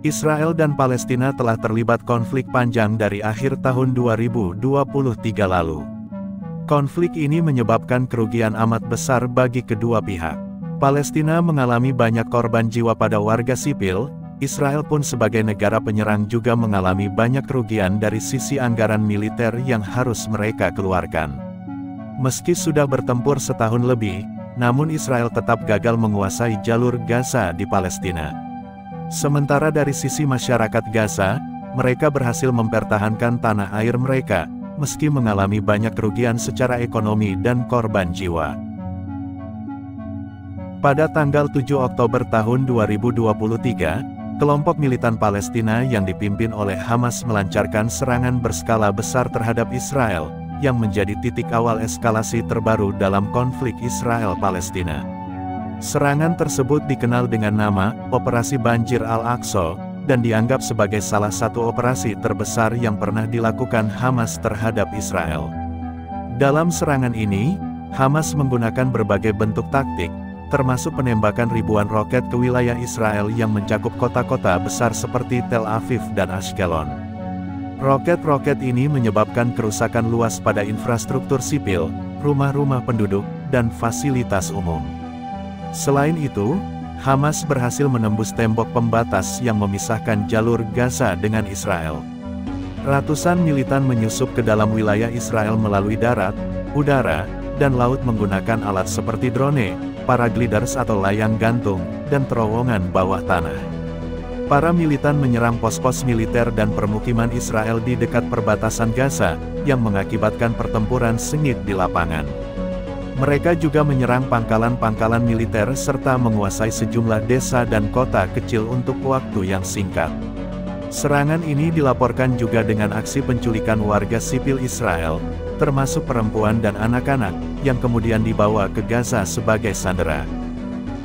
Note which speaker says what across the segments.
Speaker 1: Israel dan Palestina telah terlibat konflik panjang dari akhir tahun 2023 lalu. Konflik ini menyebabkan kerugian amat besar bagi kedua pihak. Palestina mengalami banyak korban jiwa pada warga sipil, Israel pun sebagai negara penyerang juga mengalami banyak kerugian dari sisi anggaran militer yang harus mereka keluarkan. Meski sudah bertempur setahun lebih, namun Israel tetap gagal menguasai jalur Gaza di Palestina. Sementara dari sisi masyarakat Gaza, mereka berhasil mempertahankan tanah air mereka, meski mengalami banyak kerugian secara ekonomi dan korban jiwa. Pada tanggal 7 Oktober tahun 2023, kelompok militan Palestina yang dipimpin oleh Hamas melancarkan serangan berskala besar terhadap Israel, yang menjadi titik awal eskalasi terbaru dalam konflik Israel-Palestina. Serangan tersebut dikenal dengan nama Operasi Banjir Al-Aqsa, dan dianggap sebagai salah satu operasi terbesar yang pernah dilakukan Hamas terhadap Israel. Dalam serangan ini, Hamas menggunakan berbagai bentuk taktik, termasuk penembakan ribuan roket ke wilayah Israel yang mencakup kota-kota besar seperti Tel Aviv dan Ashkelon. Roket-roket ini menyebabkan kerusakan luas pada infrastruktur sipil, rumah-rumah penduduk, dan fasilitas umum. Selain itu, Hamas berhasil menembus tembok pembatas yang memisahkan jalur Gaza dengan Israel. Ratusan militan menyusup ke dalam wilayah Israel melalui darat, udara, dan laut menggunakan alat seperti drone, paragliders atau layang gantung, dan terowongan bawah tanah. Para militan menyerang pos-pos militer dan permukiman Israel di dekat perbatasan Gaza, yang mengakibatkan pertempuran sengit di lapangan. Mereka juga menyerang pangkalan-pangkalan militer serta menguasai sejumlah desa dan kota kecil untuk waktu yang singkat. Serangan ini dilaporkan juga dengan aksi penculikan warga sipil Israel, termasuk perempuan dan anak-anak, yang kemudian dibawa ke Gaza sebagai sandera.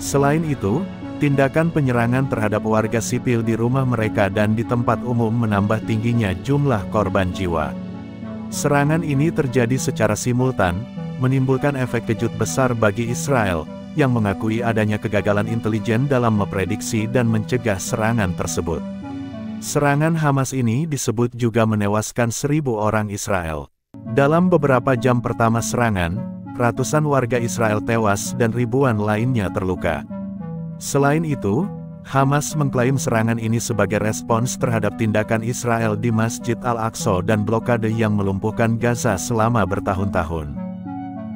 Speaker 1: Selain itu, tindakan penyerangan terhadap warga sipil di rumah mereka dan di tempat umum menambah tingginya jumlah korban jiwa. Serangan ini terjadi secara simultan, menimbulkan efek kejut besar bagi Israel, yang mengakui adanya kegagalan intelijen dalam memprediksi dan mencegah serangan tersebut. Serangan Hamas ini disebut juga menewaskan 1.000 orang Israel. Dalam beberapa jam pertama serangan, ratusan warga Israel tewas dan ribuan lainnya terluka. Selain itu, Hamas mengklaim serangan ini sebagai respons terhadap tindakan Israel di Masjid Al-Aqsa dan blokade yang melumpuhkan Gaza selama bertahun-tahun.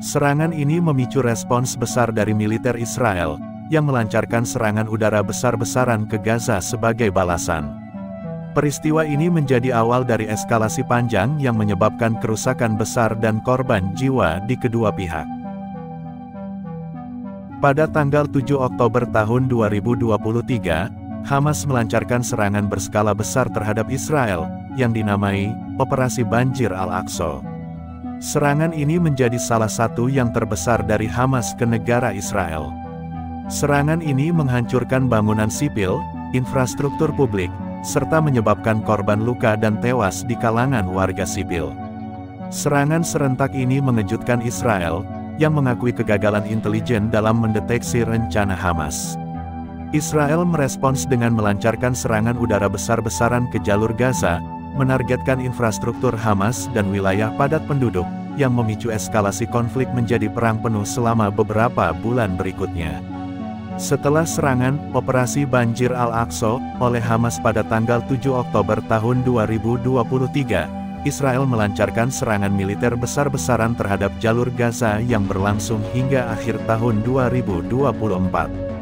Speaker 1: Serangan ini memicu respons besar dari militer Israel, yang melancarkan serangan udara besar-besaran ke Gaza sebagai balasan. Peristiwa ini menjadi awal dari eskalasi panjang yang menyebabkan kerusakan besar dan korban jiwa di kedua pihak. Pada tanggal 7 Oktober tahun 2023, Hamas melancarkan serangan berskala besar terhadap Israel, yang dinamai Operasi Banjir Al-Aqsa. Serangan ini menjadi salah satu yang terbesar dari Hamas ke negara Israel. Serangan ini menghancurkan bangunan sipil, infrastruktur publik, serta menyebabkan korban luka dan tewas di kalangan warga sipil. Serangan serentak ini mengejutkan Israel, yang mengakui kegagalan intelijen dalam mendeteksi rencana Hamas. Israel merespons dengan melancarkan serangan udara besar-besaran ke jalur Gaza, menargetkan infrastruktur Hamas dan wilayah padat penduduk, yang memicu eskalasi konflik menjadi perang penuh selama beberapa bulan berikutnya. Setelah serangan Operasi Banjir Al-Aqsa oleh Hamas pada tanggal 7 Oktober tahun 2023, Israel melancarkan serangan militer besar-besaran terhadap jalur Gaza yang berlangsung hingga akhir tahun 2024.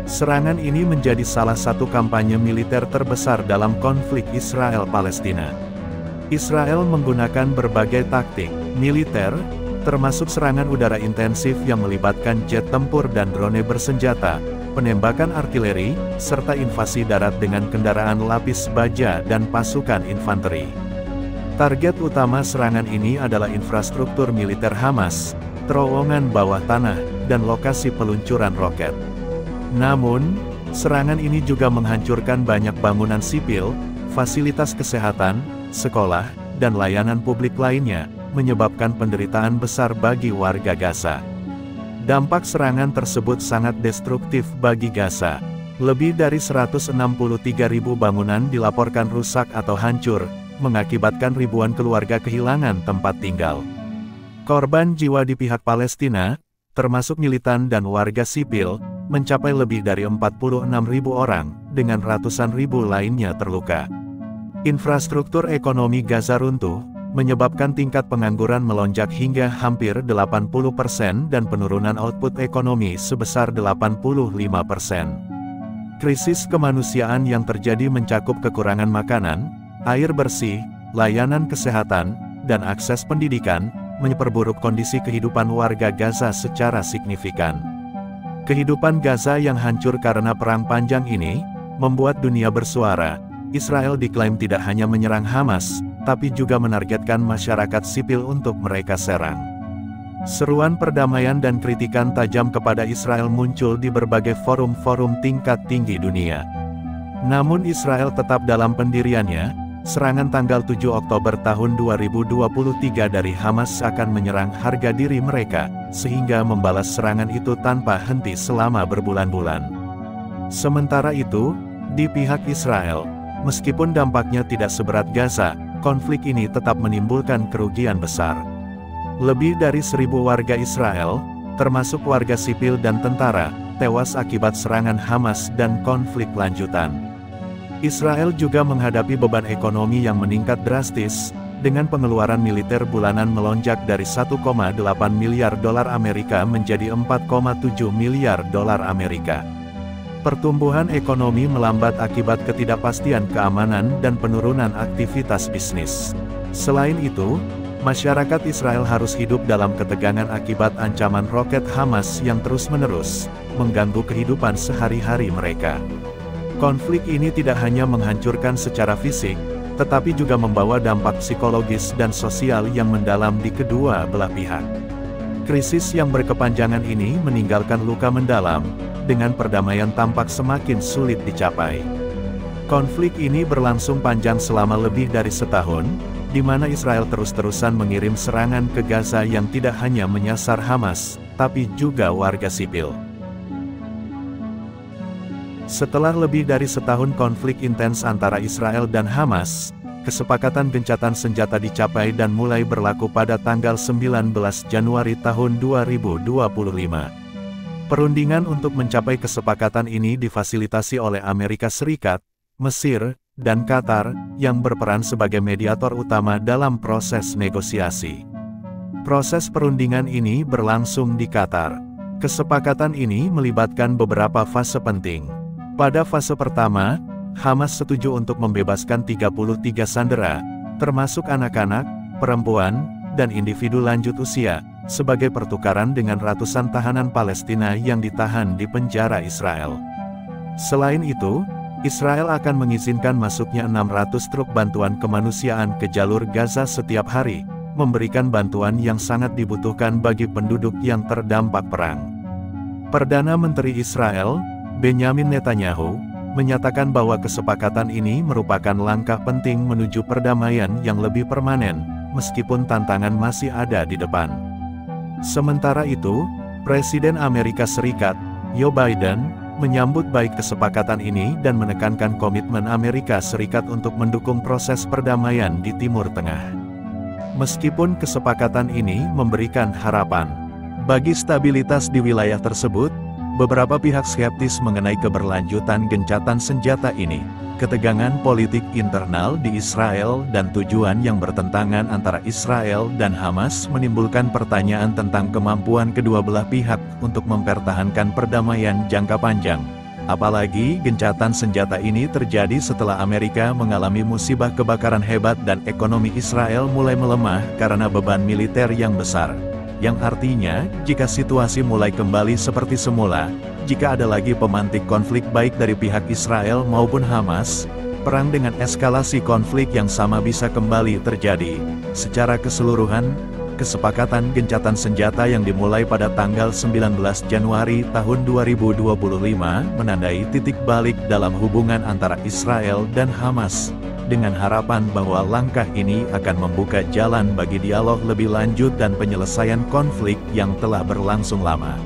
Speaker 1: Serangan ini menjadi salah satu kampanye militer terbesar dalam konflik Israel-Palestina. Israel menggunakan berbagai taktik militer, termasuk serangan udara intensif yang melibatkan jet tempur dan drone bersenjata, penembakan artileri, serta invasi darat dengan kendaraan lapis baja dan pasukan infanteri. Target utama serangan ini adalah infrastruktur militer Hamas, terowongan bawah tanah, dan lokasi peluncuran roket. Namun, serangan ini juga menghancurkan banyak bangunan sipil, fasilitas kesehatan, sekolah, dan layanan publik lainnya, menyebabkan penderitaan besar bagi warga Gaza. Dampak serangan tersebut sangat destruktif bagi Gaza. Lebih dari 163.000 bangunan dilaporkan rusak atau hancur, mengakibatkan ribuan keluarga kehilangan tempat tinggal. Korban jiwa di pihak Palestina, termasuk militan dan warga sipil, mencapai lebih dari 46.000 orang, dengan ratusan ribu lainnya terluka. Infrastruktur ekonomi Gaza runtuh, menyebabkan tingkat pengangguran melonjak hingga hampir 80% dan penurunan output ekonomi sebesar 85%. Krisis kemanusiaan yang terjadi mencakup kekurangan makanan, air bersih, layanan kesehatan, dan akses pendidikan, memperburuk kondisi kehidupan warga Gaza secara signifikan. Kehidupan Gaza yang hancur karena perang panjang ini, membuat dunia bersuara. Israel diklaim tidak hanya menyerang Hamas, tapi juga menargetkan masyarakat sipil untuk mereka serang. Seruan perdamaian dan kritikan tajam kepada Israel muncul di berbagai forum-forum tingkat tinggi dunia. Namun Israel tetap dalam pendiriannya. Serangan tanggal 7 Oktober tahun 2023 dari Hamas akan menyerang harga diri mereka, sehingga membalas serangan itu tanpa henti selama berbulan-bulan. Sementara itu, di pihak Israel, meskipun dampaknya tidak seberat Gaza, konflik ini tetap menimbulkan kerugian besar. Lebih dari 1.000 warga Israel, termasuk warga sipil dan tentara, tewas akibat serangan Hamas dan konflik lanjutan. Israel juga menghadapi beban ekonomi yang meningkat drastis, dengan pengeluaran militer bulanan melonjak dari 1,8 miliar dolar Amerika menjadi 4,7 miliar dolar Amerika. Pertumbuhan ekonomi melambat akibat ketidakpastian keamanan dan penurunan aktivitas bisnis. Selain itu, masyarakat Israel harus hidup dalam ketegangan akibat ancaman roket Hamas yang terus-menerus mengganggu kehidupan sehari-hari mereka. Konflik ini tidak hanya menghancurkan secara fisik, tetapi juga membawa dampak psikologis dan sosial yang mendalam di kedua belah pihak. Krisis yang berkepanjangan ini meninggalkan luka mendalam, dengan perdamaian tampak semakin sulit dicapai. Konflik ini berlangsung panjang selama lebih dari setahun, di mana Israel terus-terusan mengirim serangan ke Gaza yang tidak hanya menyasar Hamas, tapi juga warga sipil. Setelah lebih dari setahun konflik intens antara Israel dan Hamas, kesepakatan gencatan senjata dicapai dan mulai berlaku pada tanggal 19 Januari tahun 2025. Perundingan untuk mencapai kesepakatan ini difasilitasi oleh Amerika Serikat, Mesir, dan Qatar, yang berperan sebagai mediator utama dalam proses negosiasi. Proses perundingan ini berlangsung di Qatar. Kesepakatan ini melibatkan beberapa fase penting. Pada fase pertama, Hamas setuju untuk membebaskan 33 sandera, termasuk anak-anak, perempuan, dan individu lanjut usia, sebagai pertukaran dengan ratusan tahanan Palestina yang ditahan di penjara Israel. Selain itu, Israel akan mengizinkan masuknya 600 truk bantuan kemanusiaan ke jalur Gaza setiap hari, memberikan bantuan yang sangat dibutuhkan bagi penduduk yang terdampak perang. Perdana Menteri Israel, Benjamin Netanyahu, menyatakan bahwa kesepakatan ini merupakan langkah penting menuju perdamaian yang lebih permanen, meskipun tantangan masih ada di depan. Sementara itu, Presiden Amerika Serikat, Joe Biden, menyambut baik kesepakatan ini dan menekankan komitmen Amerika Serikat untuk mendukung proses perdamaian di Timur Tengah. Meskipun kesepakatan ini memberikan harapan bagi stabilitas di wilayah tersebut, beberapa pihak skeptis mengenai keberlanjutan gencatan senjata ini. Ketegangan politik internal di Israel dan tujuan yang bertentangan antara Israel dan Hamas menimbulkan pertanyaan tentang kemampuan kedua belah pihak untuk mempertahankan perdamaian jangka panjang. Apalagi gencatan senjata ini terjadi setelah Amerika mengalami musibah kebakaran hebat dan ekonomi Israel mulai melemah karena beban militer yang besar. Yang artinya, jika situasi mulai kembali seperti semula, jika ada lagi pemantik konflik baik dari pihak Israel maupun Hamas, perang dengan eskalasi konflik yang sama bisa kembali terjadi. Secara keseluruhan, kesepakatan gencatan senjata yang dimulai pada tanggal 19 Januari tahun 2025 menandai titik balik dalam hubungan antara Israel dan Hamas, dengan harapan bahwa langkah ini akan membuka jalan bagi dialog lebih lanjut dan penyelesaian konflik yang telah berlangsung lama.